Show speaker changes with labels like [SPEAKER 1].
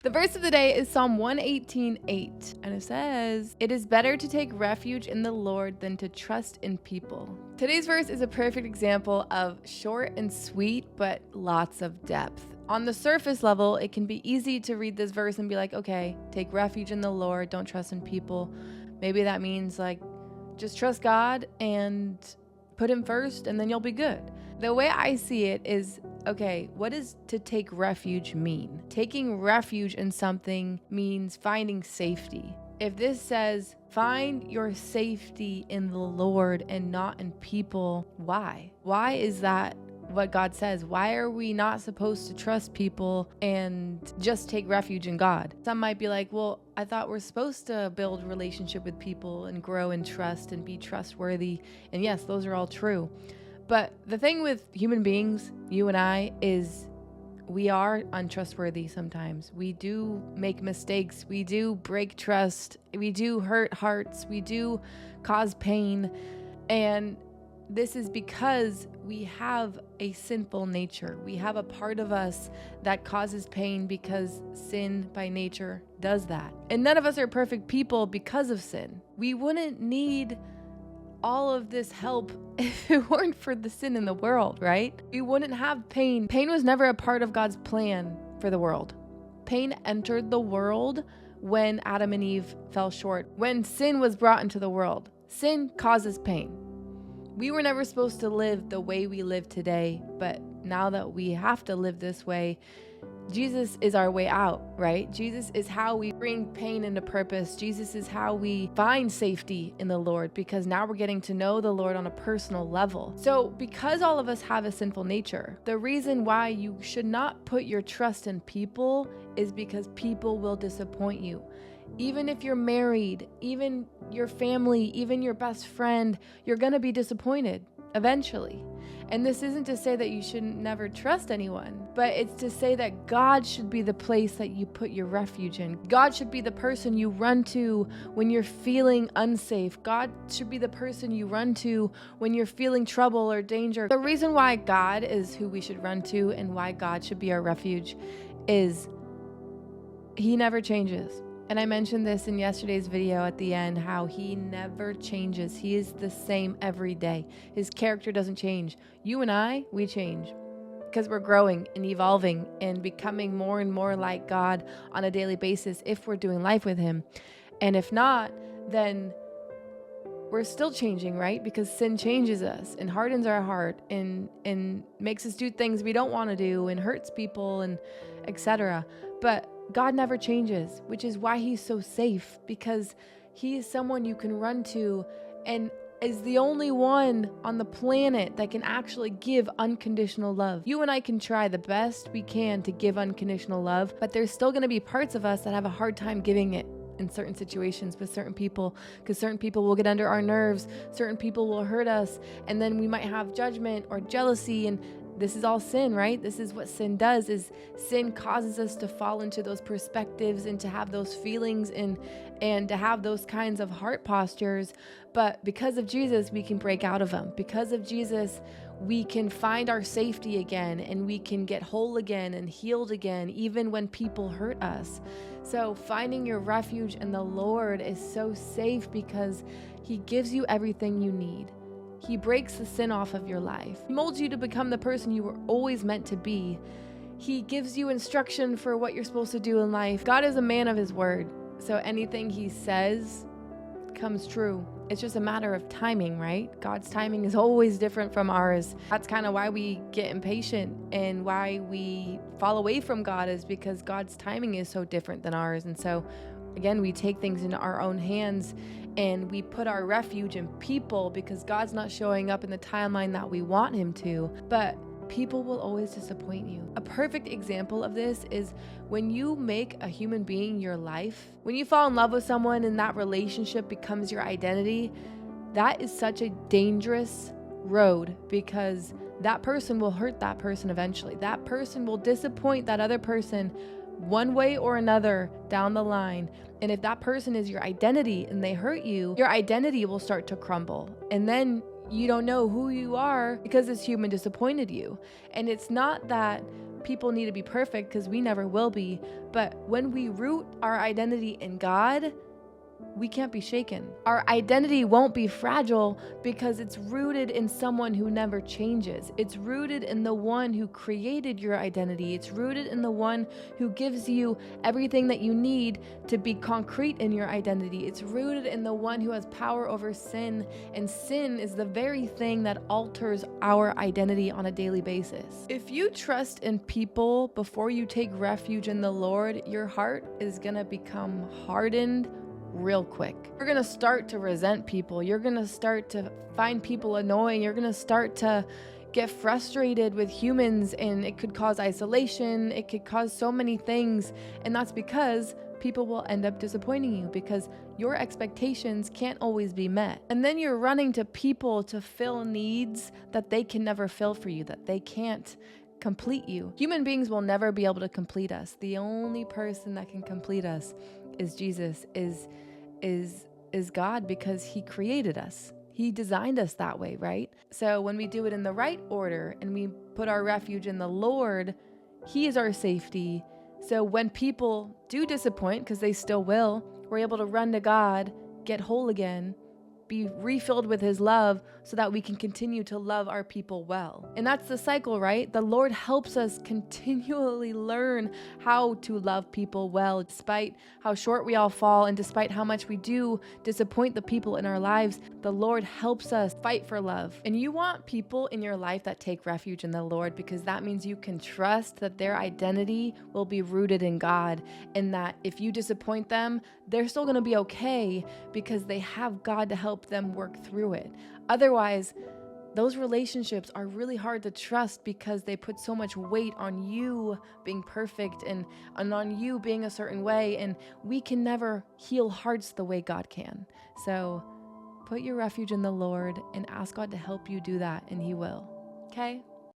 [SPEAKER 1] The verse of the day is Psalm 118:8, and it says, "It is better to take refuge in the Lord than to trust in people." Today's verse is a perfect example of short and sweet, but lots of depth. On the surface level, it can be easy to read this verse and be like, okay, take refuge in the Lord, don't trust in people. Maybe that means like, just trust God and put him first and then you'll be good. The way I see it is, okay, what does to take refuge mean? Taking refuge in something means finding safety. If this says, find your safety in the Lord and not in people, why? Why is that what God says? Why are we not supposed to trust people and just take refuge in God? Some might be like, well, I thought we're supposed to build relationship with people and grow in trust and be trustworthy. And yes, those are all true. But the thing with human beings, you and I, is we are untrustworthy sometimes. We do make mistakes. We do break trust. We do hurt hearts. We do cause pain. And this is because we have a sinful nature. We have a part of us that causes pain because sin by nature does that. And none of us are perfect people because of sin. We wouldn't need all of this help if it weren't for the sin in the world, right? We wouldn't have pain. Pain was never a part of God's plan for the world. Pain entered the world when Adam and Eve fell short, when sin was brought into the world. Sin causes pain. We were never supposed to live the way we live today, but now that we have to live this way, Jesus is our way out, right? Jesus is how we bring pain into purpose. Jesus is how we find safety in the Lord, because now we're getting to know the Lord on a personal level. So because all of us have a sinful nature, the reason why you should not put your trust in people is because people will disappoint you. Even if you're married, even your family, even your best friend, you're going to be disappointed eventually. And this isn't to say that you shouldn't never trust anyone, but it's to say that God should be the place that you put your refuge in. God should be the person you run to when you're feeling unsafe. God should be the person you run to when you're feeling trouble or danger. The reason why God is who we should run to and why God should be our refuge is he never changes. And I mentioned this in yesterday's video at the end, how he never changes. He is the same every day. His character doesn't change. You and I, we change because we're growing and evolving and becoming more and more like God on a daily basis if we're doing life with him. And if not, then we're still changing, right? Because sin changes us and hardens our heart and makes us do things we don't want to do and hurts people and etc. But God never changes, which is why he's so safe, because he is someone you can run to and is the only one on the planet that can actually give unconditional love. You and I can try the best we can to give unconditional love, but there's still going to be parts of us that have a hard time giving it in certain situations with certain people, because certain people will get under our nerves, certain people will hurt us, and then we might have judgment or jealousy, and this is all sin, right? This is what sin does, is sin causes us to fall into those perspectives and to have those feelings and to have those kinds of heart postures. But because of Jesus, we can break out of them. Because of Jesus, we can find our safety again and we can get whole again and healed again, even when people hurt us. So finding your refuge in the Lord is so safe because he gives you everything you need. He breaks the sin off of your life. He molds you to become the person you were always meant to be. He gives you instruction for what you're supposed to do in life. God is a man of his word. So anything he says comes true. It's just a matter of timing, right? God's timing is always different from ours. That's kind of why we get impatient and why we fall away from God, is because God's timing is so different than ours. And so again, we take things into our own hands and we put our refuge in people because God's not showing up in the timeline that we want him to. But people will always disappoint you. A perfect example of this is when you make a human being your life, when you fall in love with someone and that relationship becomes your identity, that is such a dangerous road, because that person will hurt that person eventually. That person will disappoint that other person one way or another down the line. And if that person is your identity and they hurt you, your identity will start to crumble. And then you don't know who you are because this human disappointed you. And it's not that people need to be perfect because we never will be. But when we root our identity in God, we can't be shaken. Our identity won't be fragile because it's rooted in someone who never changes. It's rooted in the one who created your identity. It's rooted in the one who gives you everything that you need to be concrete in your identity. It's rooted in the one who has power over sin, and sin is the very thing that alters our identity on a daily basis. If you trust in people before you take refuge in the Lord, your heart is gonna become hardened real quick. You're gonna start to resent people. You're gonna start to find people annoying. You're gonna start to get frustrated with humans, and it could cause isolation. It could cause so many things. And that's because people will end up disappointing you because your expectations can't always be met. And then you're running to people to fill needs that they can never fill for you, that they can't complete you. Human beings will never be able to complete us. The only person that can complete us is Jesus, is God, because he created us. He designed us that way, right? So when we do it in the right order and we put our refuge in the Lord, he is our safety. So when people do disappoint, because they still will, we're able to run to God, get whole again, be refilled with his love so that we can continue to love our people well. And that's the cycle, right? The Lord helps us continually learn how to love people well, despite how short we all fall and despite how much we do disappoint the people in our lives. The Lord helps us fight for love. And you want people in your life that take refuge in the Lord, because that means you can trust that their identity will be rooted in God, and that if you disappoint them, they're still going to be okay because they have God to help them work through it. Otherwise, those relationships are really hard to trust because they put so much weight on you being perfect and on you being a certain way, and we can never heal hearts the way God can. So put your refuge in the Lord and ask God to help you do that, and he will. Okay?